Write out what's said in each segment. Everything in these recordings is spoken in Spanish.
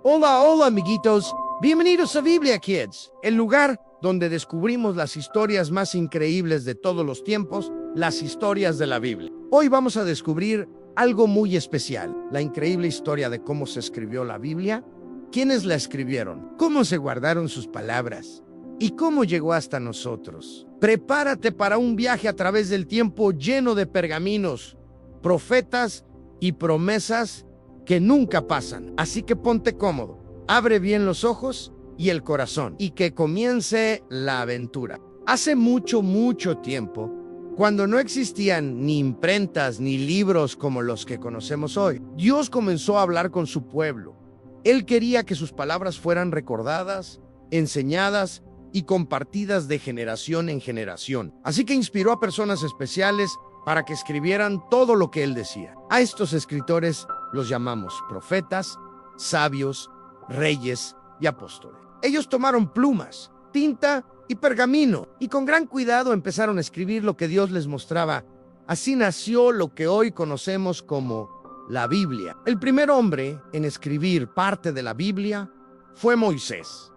Hola, hola, amiguitos. Bienvenidos a Biblia Kids, el lugar donde descubrimos las historias más increíbles de todos los tiempos, las historias de la Biblia. Hoy vamos a descubrir algo muy especial, la increíble historia de cómo se escribió la Biblia, quiénes la escribieron, cómo se guardaron sus palabras y cómo llegó hasta nosotros. Prepárate para un viaje a través del tiempo lleno de pergaminos, profetas y promesas que nunca pasan. Así que ponte cómodo, abre bien los ojos y el corazón y que comience la aventura. Hace mucho tiempo, cuando no existían ni imprentas ni libros como los que conocemos hoy, Dios comenzó a hablar con su pueblo. Él quería que sus palabras fueran recordadas, enseñadas y compartidas de generación en generación. Así que inspiró a personas especiales para que escribieran todo lo que él decía. A estos escritores los llamamos profetas, sabios, reyes y apóstoles. Ellos tomaron plumas, tinta y pergamino y con gran cuidado empezaron a escribir lo que Dios les mostraba. Así nació lo que hoy conocemos como la Biblia. El primer hombre en escribir parte de la Biblia fue Moisés.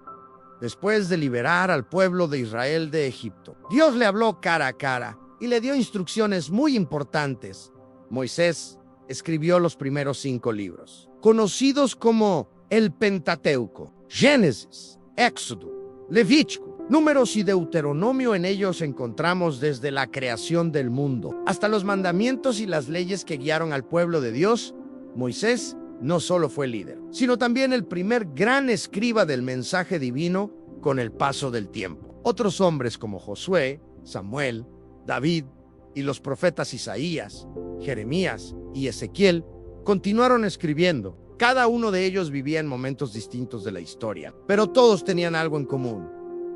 Después de liberar al pueblo de Israel de Egipto, Dios le habló cara a cara y le dio instrucciones muy importantes. Moisés escribió los primeros 5 libros, conocidos como el Pentateuco: Génesis, Éxodo, Levítico, Números y Deuteronomio. En ellos encontramos desde la creación del mundo hasta los mandamientos y las leyes que guiaron al pueblo de Dios. Moisés no solo fue líder, sino también el primer gran escriba del mensaje divino con el paso del tiempo. Otros hombres como Josué, Samuel, David y los profetas Isaías, Jeremías y Ezequiel continuaron escribiendo. Cada uno de ellos vivía en momentos distintos de la historia, pero todos tenían algo en común.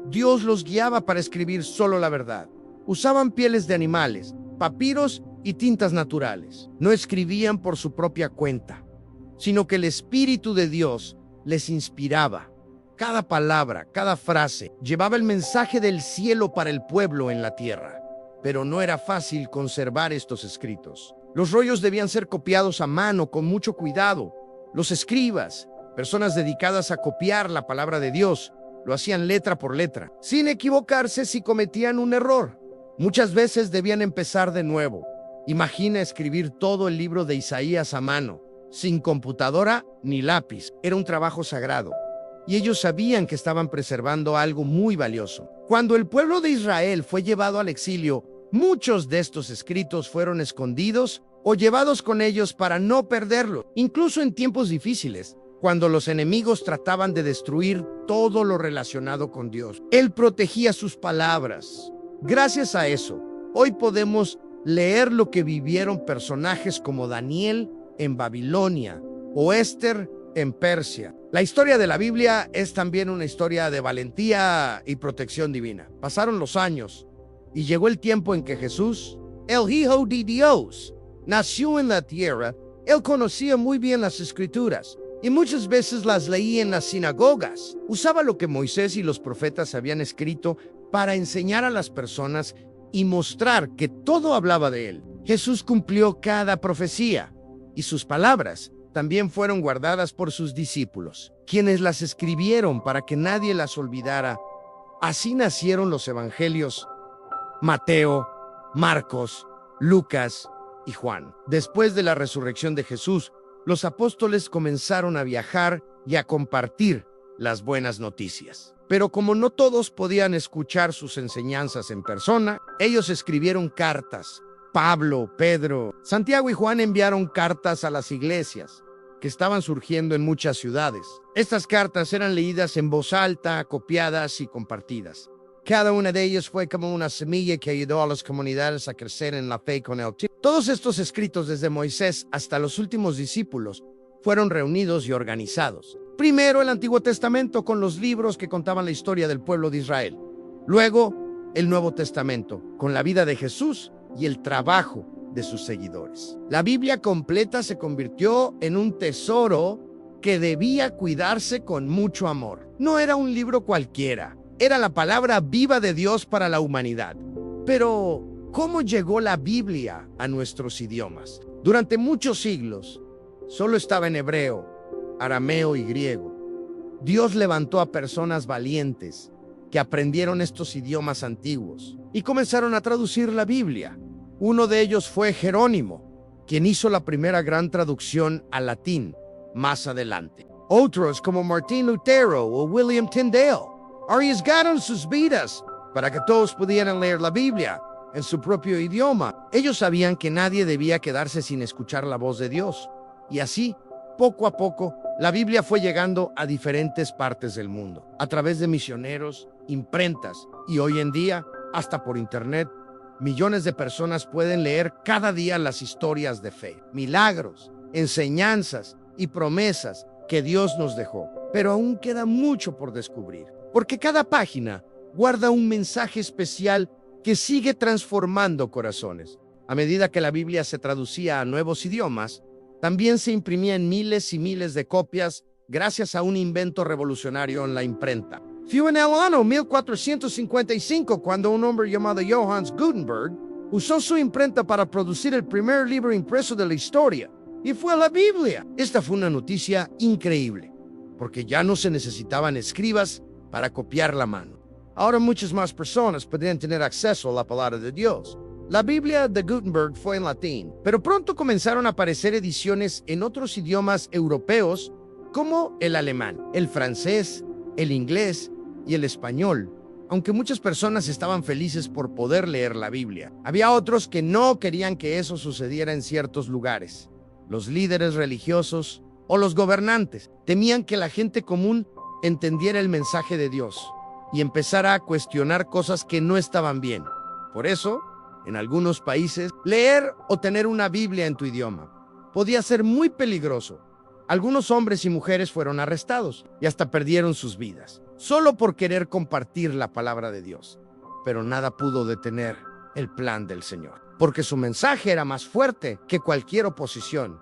Dios los guiaba para escribir solo la verdad. Usaban pieles de animales, papiros y tintas naturales. No escribían por su propia cuenta, sino que el Espíritu de Dios les inspiraba. Cada palabra, cada frase llevaba el mensaje del cielo para el pueblo en la tierra. Pero no era fácil conservar estos escritos. Los rollos debían ser copiados a mano con mucho cuidado. Los escribas, personas dedicadas a copiar la palabra de Dios, lo hacían letra por letra, sin equivocarse si cometían un error. Muchas veces debían empezar de nuevo. Imagina escribir todo el libro de Isaías a mano, sin computadora ni lápiz. Era un trabajo sagrado, y ellos sabían que estaban preservando algo muy valioso. Cuando el pueblo de Israel fue llevado al exilio, muchos de estos escritos fueron escondidos o llevados con ellos para no perderlos. Incluso en tiempos difíciles, cuando los enemigos trataban de destruir todo lo relacionado con Dios, Él protegía sus palabras. Gracias a eso, hoy podemos leer lo que vivieron personajes como Daniel en Babilonia o Esther en Persia. La historia de la Biblia es también una historia de valentía y protección divina. Pasaron los años y llegó el tiempo en que Jesús, el Hijo de Dios, nació en la tierra. Él conocía muy bien las Escrituras y muchas veces las leía en las sinagogas. Usaba lo que Moisés y los profetas habían escrito para enseñar a las personas y mostrar que todo hablaba de él. Jesús cumplió cada profecía y sus palabras también fueron guardadas por sus discípulos, quienes las escribieron para que nadie las olvidara. Así nacieron los evangelios: Mateo, Marcos, Lucas y Juan. Después de la resurrección de Jesús, los apóstoles comenzaron a viajar y a compartir las buenas noticias. Pero como no todos podían escuchar sus enseñanzas en persona, ellos escribieron cartas. Pablo, Pedro, Santiago y Juan enviaron cartas a las iglesias que estaban surgiendo en muchas ciudades. Estas cartas eran leídas en voz alta, copiadas y compartidas. Cada una de ellas fue como una semilla que ayudó a las comunidades a crecer en la fe con el tiempo. Todos estos escritos, desde Moisés hasta los últimos discípulos, fueron reunidos y organizados. Primero el Antiguo Testamento, con los libros que contaban la historia del pueblo de Israel. Luego el Nuevo Testamento, con la vida de Jesús y el trabajo de sus seguidores. La Biblia completa se convirtió en un tesoro que debía cuidarse con mucho amor. No era un libro cualquiera, era la palabra viva de Dios para la humanidad. Pero, ¿cómo llegó la Biblia a nuestros idiomas? Durante muchos siglos, solo estaba en hebreo, arameo y griego. Dios levantó a personas valientes que aprendieron estos idiomas antiguos y comenzaron a traducir la Biblia. Uno de ellos fue Jerónimo, quien hizo la primera gran traducción al latín más adelante. Otros como Martín Lutero o William Tyndale arriesgaron sus vidas para que todos pudieran leer la Biblia en su propio idioma. Ellos sabían que nadie debía quedarse sin escuchar la voz de Dios. Y así, poco a poco, la Biblia fue llegando a diferentes partes del mundo, a través de misioneros, imprentas y hoy en día, hasta por internet, millones de personas pueden leer cada día las historias de fe, milagros, enseñanzas y promesas que Dios nos dejó. Pero aún queda mucho por descubrir, porque cada página guarda un mensaje especial que sigue transformando corazones. A medida que la Biblia se traducía a nuevos idiomas, también se imprimían miles y miles de copias gracias a un invento revolucionario en la imprenta. Fue en el año 1455 cuando un hombre llamado Johannes Gutenberg usó su imprenta para producir el primer libro impreso de la historia, y fue la Biblia. Esta fue una noticia increíble, porque ya no se necesitaban escribas para copiar la mano. Ahora muchas más personas podrían tener acceso a la palabra de Dios. La Biblia de Gutenberg fue en latín, pero pronto comenzaron a aparecer ediciones en otros idiomas europeos como el alemán, el francés, el inglés y el español. Aunque muchas personas estaban felices por poder leer la Biblia, había otros que no querían que eso sucediera en ciertos lugares. Los líderes religiosos o los gobernantes temían que la gente común entendiera el mensaje de Dios y empezara a cuestionar cosas que no estaban bien. Por eso, en algunos países, leer o tener una Biblia en tu idioma podía ser muy peligroso. Algunos hombres y mujeres fueron arrestados y hasta perdieron sus vidas, solo por querer compartir la palabra de Dios. Pero nada pudo detener el plan del Señor, porque su mensaje era más fuerte que cualquier oposición.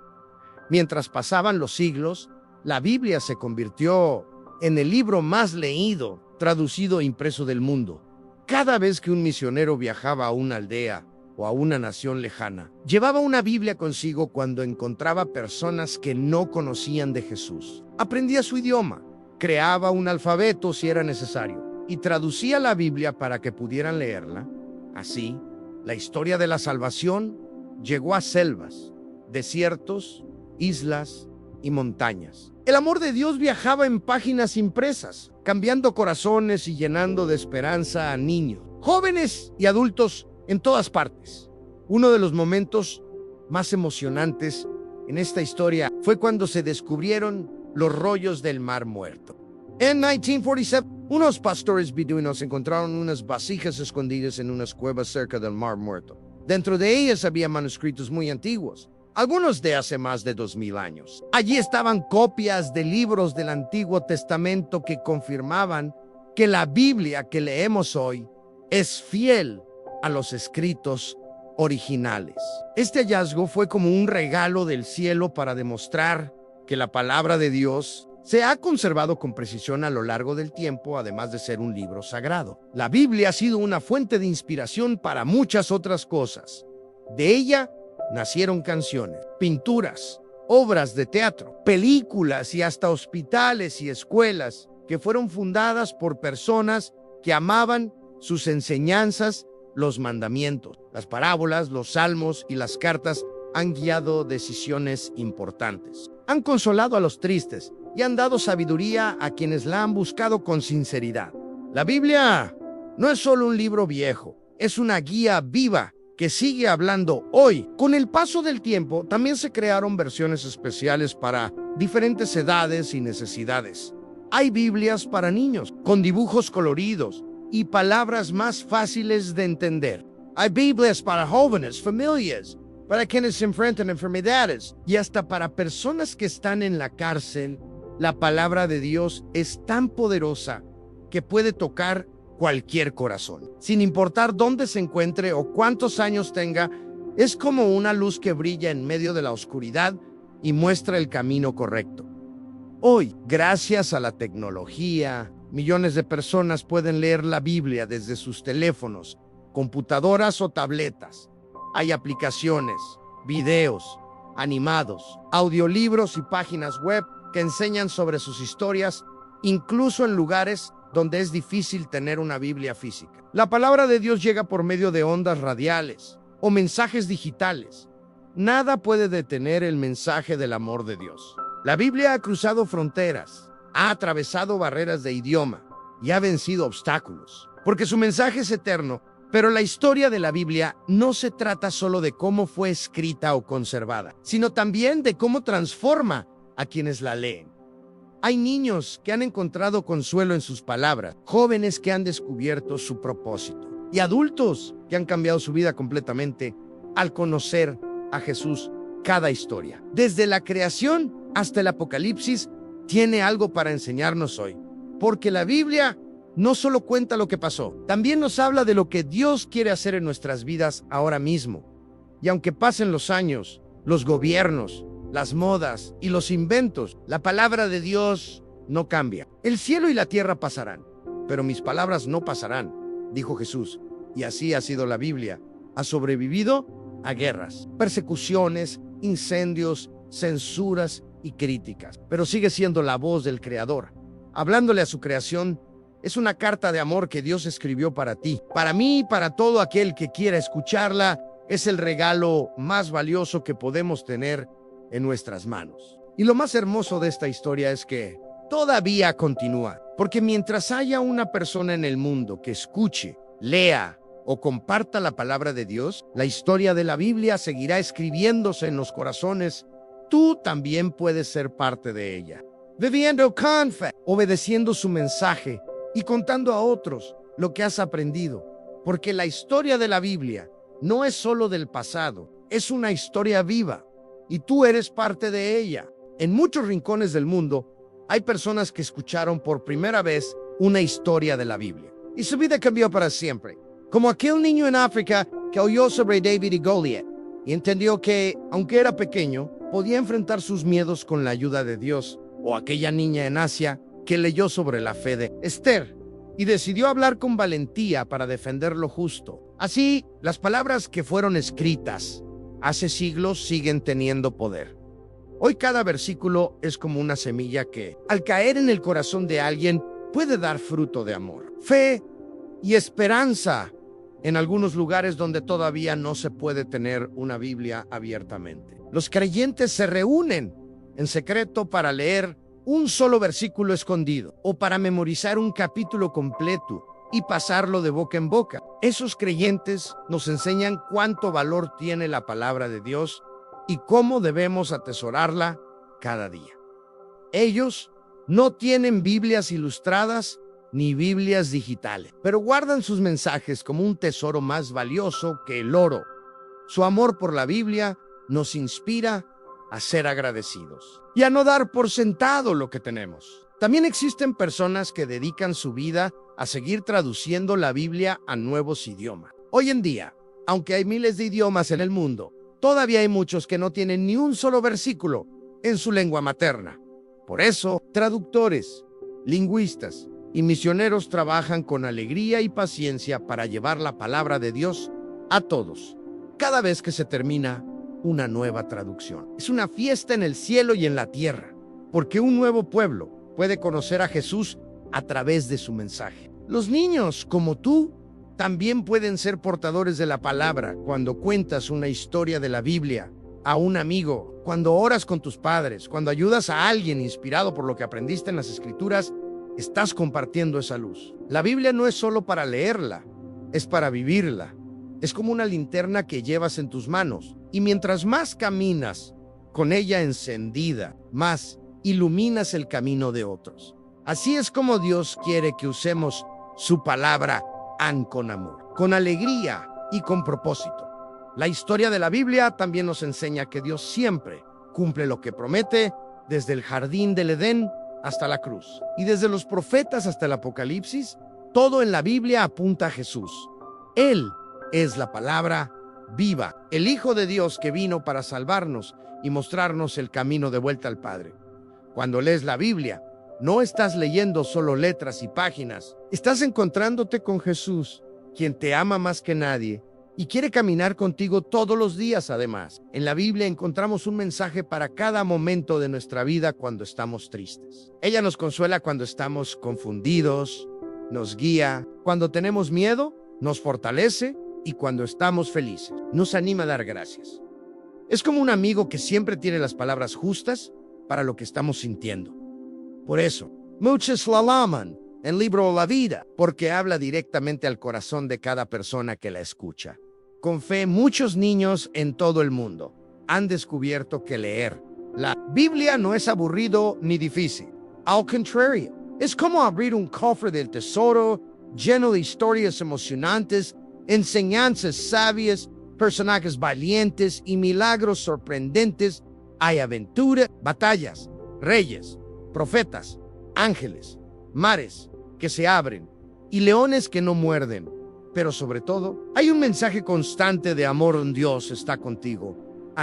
Mientras pasaban los siglos, la Biblia se convirtió en el libro más leído, traducido e impreso del mundo. Cada vez que un misionero viajaba a una aldea o a una nación lejana, llevaba una Biblia consigo cuando encontraba personas que no conocían de Jesús. Aprendía su idioma, creaba un alfabeto si era necesario y traducía la Biblia para que pudieran leerla. Así, la historia de la salvación llegó a selvas, desiertos, islas y montañas. El amor de Dios viajaba en páginas impresas, cambiando corazones y llenando de esperanza a niños, jóvenes y adultos en todas partes. Uno de los momentos más emocionantes en esta historia fue cuando se descubrieron los rollos del Mar Muerto. En 1947, unos pastores beduinos encontraron unas vasijas escondidas en unas cuevas cerca del Mar Muerto. Dentro de ellas había manuscritos muy antiguos, algunos de hace más de 2000 años. Allí estaban copias de libros del Antiguo Testamento que confirmaban que la Biblia que leemos hoy es fiel a los escritos originales. Este hallazgo fue como un regalo del cielo para demostrar que la palabra de Dios se ha conservado con precisión a lo largo del tiempo, además de ser un libro sagrado. La Biblia ha sido una fuente de inspiración para muchas otras cosas. De ella nacieron canciones, pinturas, obras de teatro, películas y hasta hospitales y escuelas que fueron fundadas por personas que amaban sus enseñanzas, los mandamientos. Las parábolas, los salmos y las cartas han guiado decisiones importantes. Han consolado a los tristes y han dado sabiduría a quienes la han buscado con sinceridad. La Biblia no es solo un libro viejo, es una guía viva que sigue hablando hoy. Con el paso del tiempo, también se crearon versiones especiales para diferentes edades y necesidades. Hay Biblias para niños, con dibujos coloridos y palabras más fáciles de entender. Hay Biblias para jóvenes, familias, para quienes se enfrentan a enfermedades y hasta para personas que están en la cárcel. La palabra de Dios es tan poderosa que puede tocar cualquier corazón. Sin importar dónde se encuentre o cuántos años tenga, es como una luz que brilla en medio de la oscuridad y muestra el camino correcto. Hoy, gracias a la tecnología, millones de personas pueden leer la Biblia desde sus teléfonos, computadoras o tabletas. Hay aplicaciones, videos, animados, audiolibros y páginas web que enseñan sobre sus historias incluso en lugares donde es difícil tener una Biblia física. La palabra de Dios llega por medio de ondas radiales o mensajes digitales. Nada puede detener el mensaje del amor de Dios. La Biblia ha cruzado fronteras, ha atravesado barreras de idioma y ha vencido obstáculos, porque su mensaje es eterno. Pero la historia de la Biblia no se trata solo de cómo fue escrita o conservada, sino también de cómo transforma a quienes la leen. Hay niños que han encontrado consuelo en sus palabras, jóvenes que han descubierto su propósito y adultos que han cambiado su vida completamente al conocer a Jesús. Cada historia, desde la creación hasta el Apocalipsis, tiene algo para enseñarnos hoy, porque la Biblia no solo cuenta lo que pasó, también nos habla de lo que Dios quiere hacer en nuestras vidas ahora mismo. Y aunque pasen los años, los gobiernos, las modas y los inventos, la palabra de Dios no cambia. El cielo y la tierra pasarán, pero mis palabras no pasarán, dijo Jesús. Y así ha sido la Biblia. Ha sobrevivido a guerras, persecuciones, incendios, censuras y críticas, pero sigue siendo la voz del Creador, hablándole a su creación. Es una carta de amor que Dios escribió para ti, para mí y para todo aquel que quiera escucharla. Es el regalo más valioso que podemos tener en nuestras manos. Y lo más hermoso de esta historia es que todavía continúa, porque mientras haya una persona en el mundo que escuche, lea o comparta la palabra de Dios, la historia de la Biblia seguirá escribiéndose en los corazones. Tú también puedes ser parte de ella, viviendo con fe, obedeciendo su mensaje y contando a otros lo que has aprendido, porque la historia de la Biblia no es solo del pasado, es una historia viva y tú eres parte de ella. En muchos rincones del mundo hay personas que escucharon por primera vez una historia de la Biblia y su vida cambió para siempre, como aquel niño en África que oyó sobre David y Goliat y entendió que, aunque era pequeño, podía enfrentar sus miedos con la ayuda de Dios, o aquella niña en Asia que leyó sobre la fe de Esther y decidió hablar con valentía para defender lo justo. Así, las palabras que fueron escritas hace siglos siguen teniendo poder. Hoy cada versículo es como una semilla que, al caer en el corazón de alguien, puede dar fruto de amor, fe y esperanza en algunos lugares donde todavía no se puede tener una Biblia abiertamente. Los creyentes se reúnen en secreto para leer un solo versículo escondido o para memorizar un capítulo completo y pasarlo de boca en boca. Esos creyentes nos enseñan cuánto valor tiene la palabra de Dios y cómo debemos atesorarla cada día. Ellos no tienen Biblias ilustradas ni Biblias digitales, pero guardan sus mensajes como un tesoro más valioso que el oro. Su amor por la Biblia nos inspira a ser agradecidos y a no dar por sentado lo que tenemos. También existen personas que dedican su vida a seguir traduciendo la Biblia a nuevos idiomas. Hoy en día, aunque hay miles de idiomas en el mundo, todavía hay muchos que no tienen ni un solo versículo en su lengua materna. Por eso, traductores, lingüistas y misioneros trabajan con alegría y paciencia para llevar la palabra de Dios a todos. Cada vez que se termina una nueva traducción, es una fiesta en el cielo y en la tierra, porque un nuevo pueblo puede conocer a Jesús a través de su mensaje. Los niños, como tú, también pueden ser portadores de la palabra cuando cuentas una historia de la Biblia a un amigo, cuando oras con tus padres, cuando ayudas a alguien inspirado por lo que aprendiste en las Escrituras. Estás compartiendo esa luz. La Biblia no es solo para leerla, es para vivirla. Es como una linterna que llevas en tus manos, y mientras más caminas con ella encendida, más iluminas el camino de otros. Así es como Dios quiere que usemos su palabra con amor, con alegría y con propósito. La historia de la Biblia también nos enseña que Dios siempre cumple lo que promete, desde el jardín del Edén hasta la cruz. Y desde los profetas hasta el Apocalipsis, todo en la Biblia apunta a Jesús. Él es la palabra viva, el Hijo de Dios que vino para salvarnos y mostrarnos el camino de vuelta al Padre. Cuando lees la Biblia, no estás leyendo solo letras y páginas. Estás encontrándote con Jesús, quien te ama más que nadie y quiere caminar contigo todos los días. Además, en la Biblia encontramos un mensaje para cada momento de nuestra vida cuando estamos tristes. Ella nos consuela cuando estamos confundidos, nos guía, cuando tenemos miedo, nos fortalece y cuando estamos felices, nos anima a dar gracias. Es como un amigo que siempre tiene las palabras justas para lo que estamos sintiendo. Por eso, muchos la aman en el libro La Vida, porque habla directamente al corazón de cada persona que la escucha. Con fe, muchos niños en todo el mundo han descubierto que leer la Biblia no es aburrido ni difícil. Al contrario, es como abrir un cofre del tesoro lleno de historias emocionantes, enseñanzas sabias, personajes valientes y milagros sorprendentes. Hay aventura, batallas, reyes, profetas, ángeles, mares que se abren y leones que no muerden. Pero sobre todo, hay un mensaje constante de amor. Dios está contigo,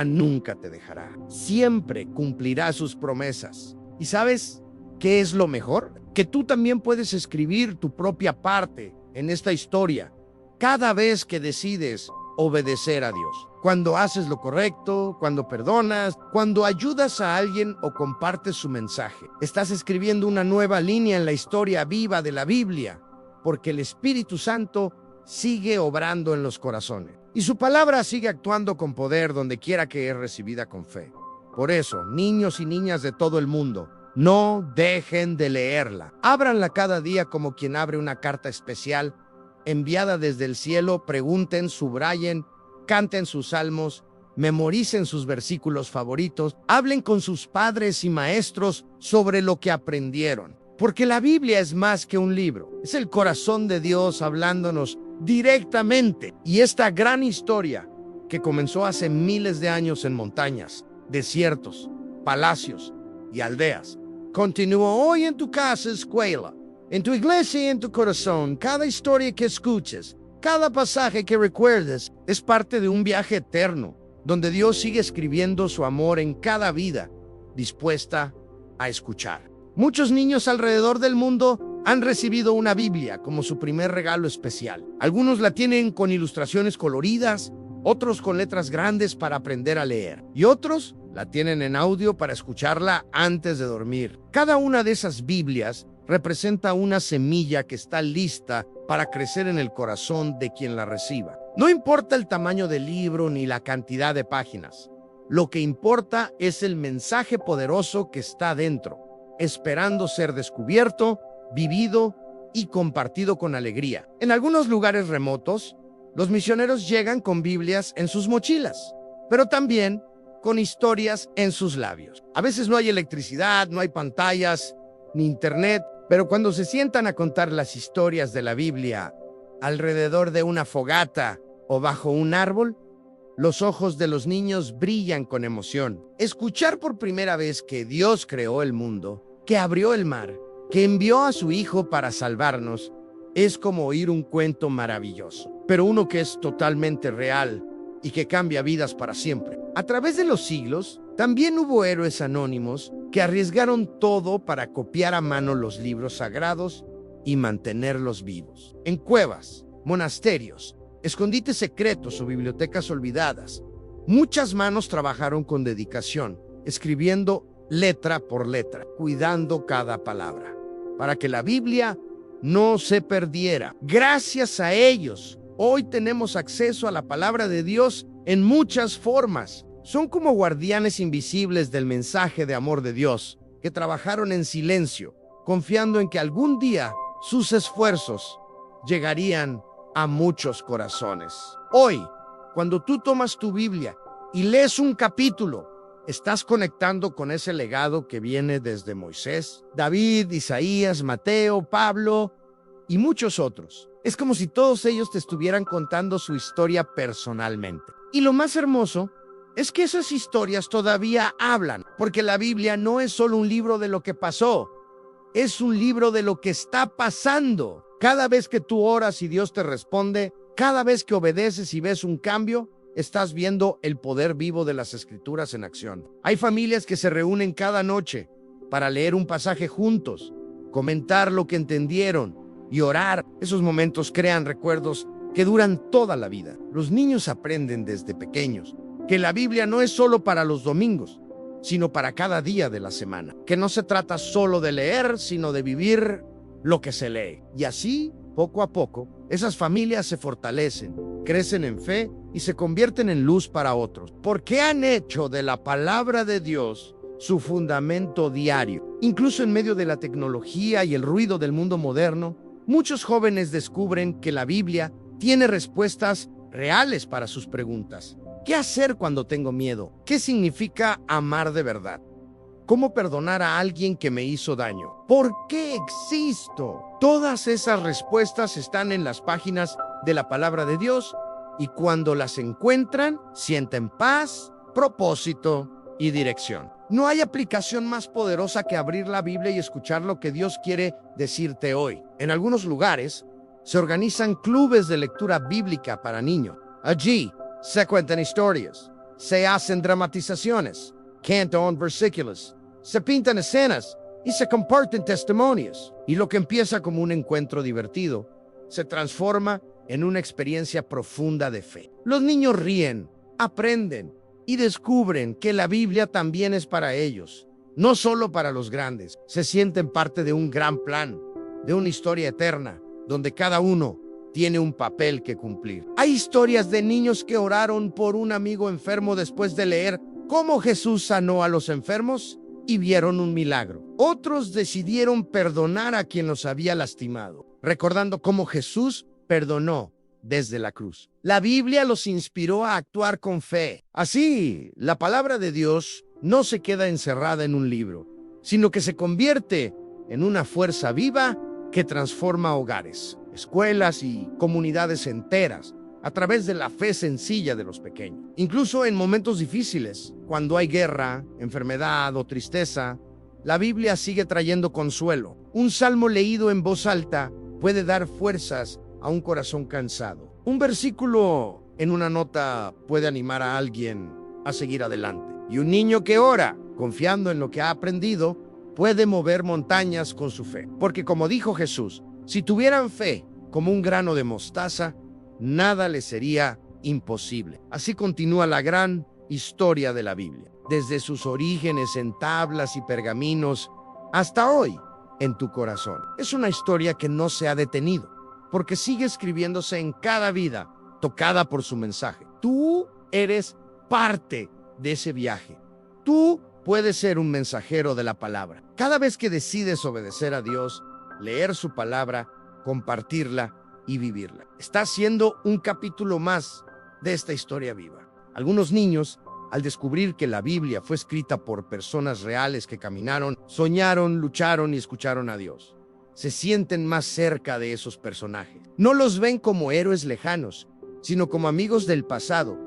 nunca te dejará, siempre cumplirá sus promesas. ¿Y sabes qué es lo mejor? Que tú también puedes escribir tu propia parte en esta historia cada vez que decides obedecer a Dios. Cuando haces lo correcto, cuando perdonas, cuando ayudas a alguien o compartes su mensaje, estás escribiendo una nueva línea en la historia viva de la Biblia, porque el Espíritu Santo sigue obrando en los corazones y su palabra sigue actuando con poder donde quiera que es recibida con fe. Por eso, niños y niñas de todo el mundo, no dejen de leerla. Ábranla cada día como quien abre una carta especial enviada desde el cielo. Pregunten, subrayen, canten sus salmos, memoricen sus versículos favoritos, hablen con sus padres y maestros sobre lo que aprendieron. Porque la Biblia es más que un libro, es el corazón de Dios hablándonos directamente. Y esta gran historia que comenzó hace miles de años en montañas, desiertos, palacios y aldeas, continúa hoy en tu casa, escuela, en tu iglesia y en tu corazón. Cada historia que escuches, cada pasaje que recuerdes, es parte de un viaje eterno, donde Dios sigue escribiendo su amor en cada vida dispuesta a escuchar. Muchos niños alrededor del mundo han recibido una Biblia como su primer regalo especial. Algunos la tienen con ilustraciones coloridas, otros con letras grandes para aprender a leer, y otros la tienen en audio para escucharla antes de dormir. Cada una de esas Biblias representa una semilla que está lista para crecer en el corazón de quien la reciba. No importa el tamaño del libro ni la cantidad de páginas. Lo que importa es el mensaje poderoso que está dentro, esperando ser descubierto, vivido y compartido con alegría. En algunos lugares remotos, los misioneros llegan con Biblias en sus mochilas, pero también con historias en sus labios. A veces no hay electricidad, no hay pantallas, ni internet, pero cuando se sientan a contar las historias de la Biblia alrededor de una fogata o bajo un árbol, los ojos de los niños brillan con emoción. Escuchar por primera vez que Dios creó el mundo, que abrió el mar, que envió a su Hijo para salvarnos, es como oír un cuento maravilloso, pero uno que es totalmente real y que cambia vidas para siempre. A través de los siglos, también hubo héroes anónimos que arriesgaron todo para copiar a mano los libros sagrados y mantenerlos vivos. En cuevas, monasterios, escondites secretos o bibliotecas olvidadas, muchas manos trabajaron con dedicación, escribiendo letra por letra, cuidando cada palabra, para que la Biblia no se perdiera. Gracias a ellos, hoy tenemos acceso a la palabra de Dios en muchas formas. Son como guardianes invisibles del mensaje de amor de Dios, que trabajaron en silencio, confiando en que algún día sus esfuerzos llegarían a muchos corazones. Hoy, cuando tú tomas tu Biblia y lees un capítulo, estás conectando con ese legado que viene desde Moisés, David, Isaías, Mateo, Pablo y muchos otros. Es como si todos ellos te estuvieran contando su historia personalmente. Y lo más hermoso es que esas historias todavía hablan, porque la Biblia no es solo un libro de lo que pasó, es un libro de lo que está pasando. Cada vez que tú oras y Dios te responde, cada vez que obedeces y ves un cambio, estás viendo el poder vivo de las Escrituras en acción. Hay familias que se reúnen cada noche para leer un pasaje juntos, comentar lo que entendieron y orar. Esos momentos crean recuerdos que duran toda la vida. Los niños aprenden desde pequeños que la Biblia no es solo para los domingos, sino para cada día de la semana. Que no se trata solo de leer, sino de vivir lo que se lee. Y así, poco a poco, esas familias se fortalecen, crecen en fe y se convierten en luz para otros, porque han hecho de la palabra de Dios su fundamento diario. Incluso en medio de la tecnología y el ruido del mundo moderno, muchos jóvenes descubren que la Biblia tiene respuestas reales para sus preguntas. ¿Qué hacer cuando tengo miedo? ¿Qué significa amar de verdad? ¿Cómo perdonar a alguien que me hizo daño? ¿Por qué existo? Todas esas respuestas están en las páginas de la palabra de Dios, y cuando las encuentran, sienten paz, propósito y dirección. No hay aplicación más poderosa que abrir la Biblia y escuchar lo que Dios quiere decirte hoy. En algunos lugares se organizan clubes de lectura bíblica para niños. Allí se cuentan historias, se hacen dramatizaciones, cantan versículos, se pintan escenas y se comparten testimonios. Y lo que empieza como un encuentro divertido se transforma en una experiencia profunda de fe. Los niños ríen, aprenden y descubren que la Biblia también es para ellos, no solo para los grandes. Se sienten parte de un gran plan, de una historia eterna, donde cada uno tiene un papel que cumplir. Hay historias de niños que oraron por un amigo enfermo después de leer cómo Jesús sanó a los enfermos y vieron un milagro. Otros decidieron perdonar a quien los había lastimado, recordando cómo Jesús perdonó desde la cruz. La Biblia los inspiró a actuar con fe. Así, la palabra de Dios no se queda encerrada en un libro, sino que se convierte en una fuerza viva que transforma hogares, escuelas y comunidades enteras a través de la fe sencilla de los pequeños. Incluso en momentos difíciles, cuando hay guerra, enfermedad o tristeza, la Biblia sigue trayendo consuelo. Un salmo leído en voz alta puede dar fuerzas a un corazón cansado. Un versículo en una nota puede animar a alguien a seguir adelante. Y un niño que ora, confiando en lo que ha aprendido, puede mover montañas con su fe. Porque como dijo Jesús, si tuvieran fe como un grano de mostaza, nada les sería imposible. Así continúa la gran historia de la Biblia, desde sus orígenes en tablas y pergaminos hasta hoy en tu corazón. Es una historia que no se ha detenido, porque sigue escribiéndose en cada vida tocada por su mensaje. Tú eres parte de ese viaje. Tú puedes ser un mensajero de la palabra. Cada vez que decides obedecer a Dios, leer su palabra, compartirla y vivirla, estás siendo un capítulo más de esta historia viva. Algunos niños, al descubrir que la Biblia fue escrita por personas reales que caminaron, soñaron, lucharon y escucharon a Dios, se sienten más cerca de esos personajes. No los ven como héroes lejanos, sino como amigos del pasado,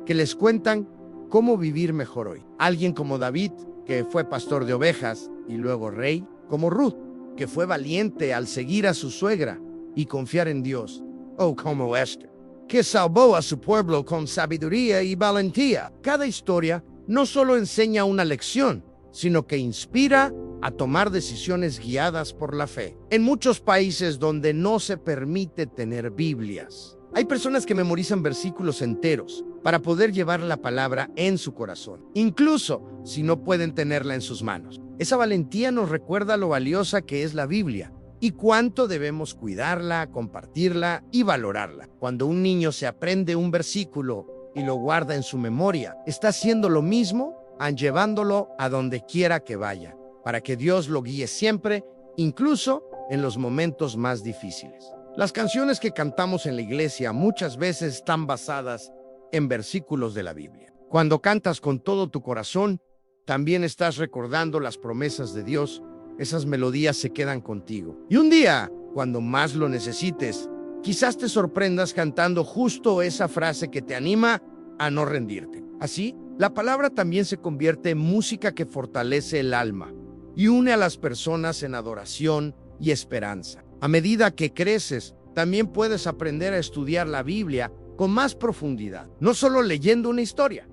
que les cuentan cómo vivir mejor hoy. Alguien como David, que fue pastor de ovejas y luego rey, como Ruth, que fue valiente al seguir a su suegra y confiar en Dios, o como Esther, que salvó a su pueblo con sabiduría y valentía. Cada historia no solo enseña una lección, sino que inspira a tomar decisiones guiadas por la fe. En muchos países donde no se permite tener Biblias, hay personas que memorizan versículos enteros para poder llevar la palabra en su corazón, incluso si no pueden tenerla en sus manos. Esa valentía nos recuerda lo valiosa que es la Biblia y cuánto debemos cuidarla, compartirla y valorarla. Cuando un niño se aprende un versículo y lo guarda en su memoria, está haciendo lo mismo, llevándolo a donde quiera que vaya, para que Dios lo guíe siempre, incluso en los momentos más difíciles. Las canciones que cantamos en la iglesia muchas veces están basadas en versículos de la Biblia. Cuando cantas con todo tu corazón, también estás recordando las promesas de Dios. Esas melodías se quedan contigo. Y un día, cuando más lo necesites, quizás te sorprendas cantando justo esa frase que te anima a no rendirte. Así, la palabra también se convierte en música que fortalece el alma y une a las personas en adoración y esperanza. A medida que creces, también puedes aprender a estudiar la Biblia con más profundidad, no solo leyendo una historia,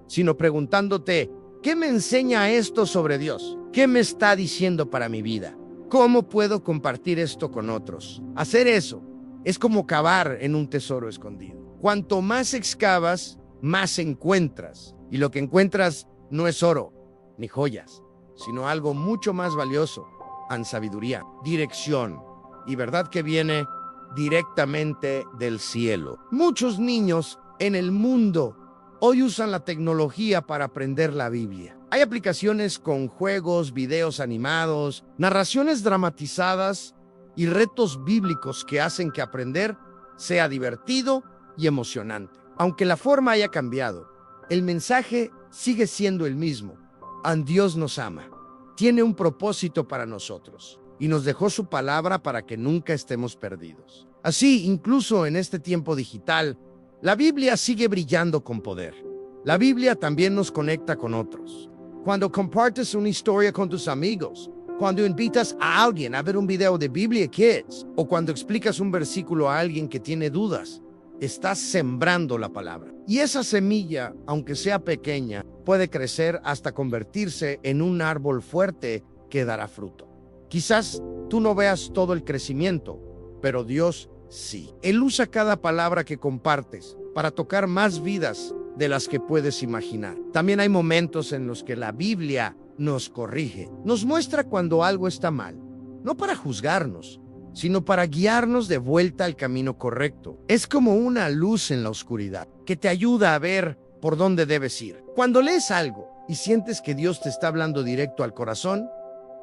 sino preguntándote, ¿qué me enseña esto sobre Dios? ¿Qué me está diciendo para mi vida? ¿Cómo puedo compartir esto con otros? Hacer eso Es como cavar en un tesoro escondido. Cuanto más excavas, más encuentras. Y lo que encuentras no es oro ni joyas, sino algo mucho más valioso: sabiduría, dirección y verdad que viene directamente del cielo. Muchos niños en el mundo hoy usan la tecnología para aprender la Biblia. Hay aplicaciones con juegos, videos animados, narraciones dramatizadas y retos bíblicos que hacen que aprender sea divertido y emocionante. Aunque la forma haya cambiado, el mensaje sigue siendo el mismo. Dios nos ama, tiene un propósito para nosotros y nos dejó su palabra para que nunca estemos perdidos. Así, incluso en este tiempo digital, la Biblia sigue brillando con poder. La Biblia también nos conecta con otros. Cuando compartes una historia con tus amigos, cuando invitas a alguien a ver un video de Biblia Kids, o cuando explicas un versículo a alguien que tiene dudas, estás sembrando la palabra. Y esa semilla, aunque sea pequeña, puede crecer hasta convertirse en un árbol fuerte que dará fruto. Quizás tú no veas todo el crecimiento, pero Dios sí. Él usa cada palabra que compartes para tocar más vidas de las que puedes imaginar. También hay momentos en los que la Biblia nos corrige, nos muestra cuando algo está mal, no para juzgarnos, sino para guiarnos de vuelta al camino correcto. Es como una luz en la oscuridad que te ayuda a ver por dónde debes ir. Cuando lees algo y sientes que Dios te está hablando directo al corazón,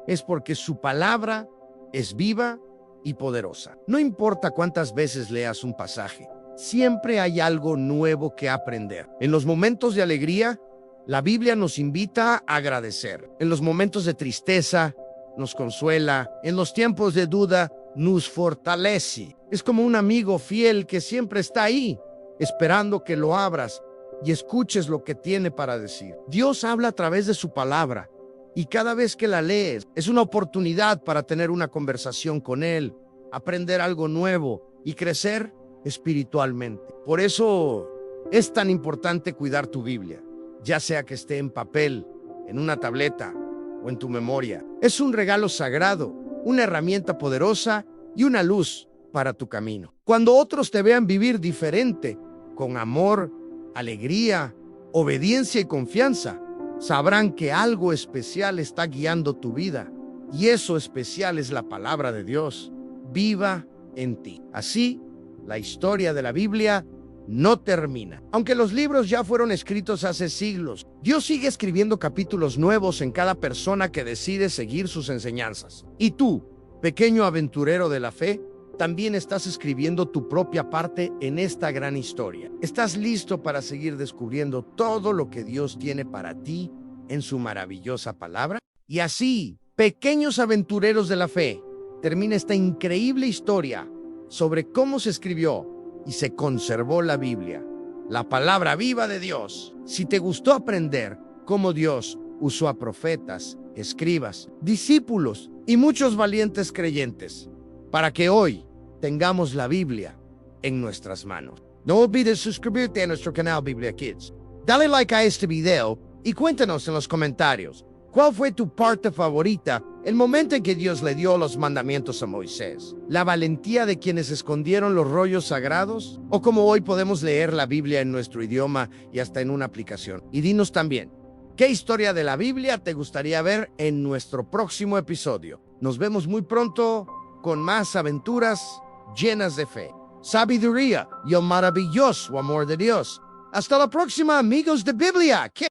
es porque su palabra es viva y poderosa. No importa cuántas veces leas un pasaje, siempre hay algo nuevo que aprender. En los momentos de alegría, la Biblia nos invita a agradecer. En los momentos de tristeza, nos consuela. En los tiempos de duda, nos fortalece. Es como un amigo fiel que siempre está ahí, esperando que lo abras y escuches lo que tiene para decir. Dios habla a través de su palabra, y cada vez que la lees, es una oportunidad para tener una conversación con Él, aprender algo nuevo y crecer espiritualmente. Por eso es tan importante cuidar tu Biblia, ya sea que esté en papel, en una tableta o en tu memoria. Es un regalo sagrado, una herramienta poderosa y una luz para tu camino. Cuando otros te vean vivir diferente, con amor, alegría, obediencia y confianza, sabrán que algo especial está guiando tu vida, y eso especial es la palabra de Dios, viva en ti. Así, la historia de la Biblia no termina. Aunque los libros ya fueron escritos hace siglos, Dios sigue escribiendo capítulos nuevos en cada persona que decide seguir sus enseñanzas. Y tú, pequeño aventurero de la fe, también estás escribiendo tu propia parte en esta gran historia. ¿Estás listo para seguir descubriendo todo lo que Dios tiene para ti en su maravillosa palabra? Y así, pequeños aventureros de la fe, termina esta increíble historia sobre cómo se escribió y se conservó la Biblia, la palabra viva de Dios. Si te gustó aprender cómo Dios usó a profetas, escribas, discípulos y muchos valientes creyentes para que hoy tengamos la Biblia en nuestras manos, no olvides suscribirte a nuestro canal Biblia Kids. Dale like a este video y cuéntanos en los comentarios cuál fue tu parte favorita, el momento en que Dios le dio los mandamientos a Moisés, la valentía de quienes escondieron los rollos sagrados, o cómo hoy podemos leer la Biblia en nuestro idioma y hasta en una aplicación. Y dinos también, ¿qué historia de la Biblia te gustaría ver en nuestro próximo episodio? Nos vemos muy pronto con más aventuras llenas de fe, sabiduría y el maravilloso amor de Dios. Hasta la próxima, amigos de Biblia Kids.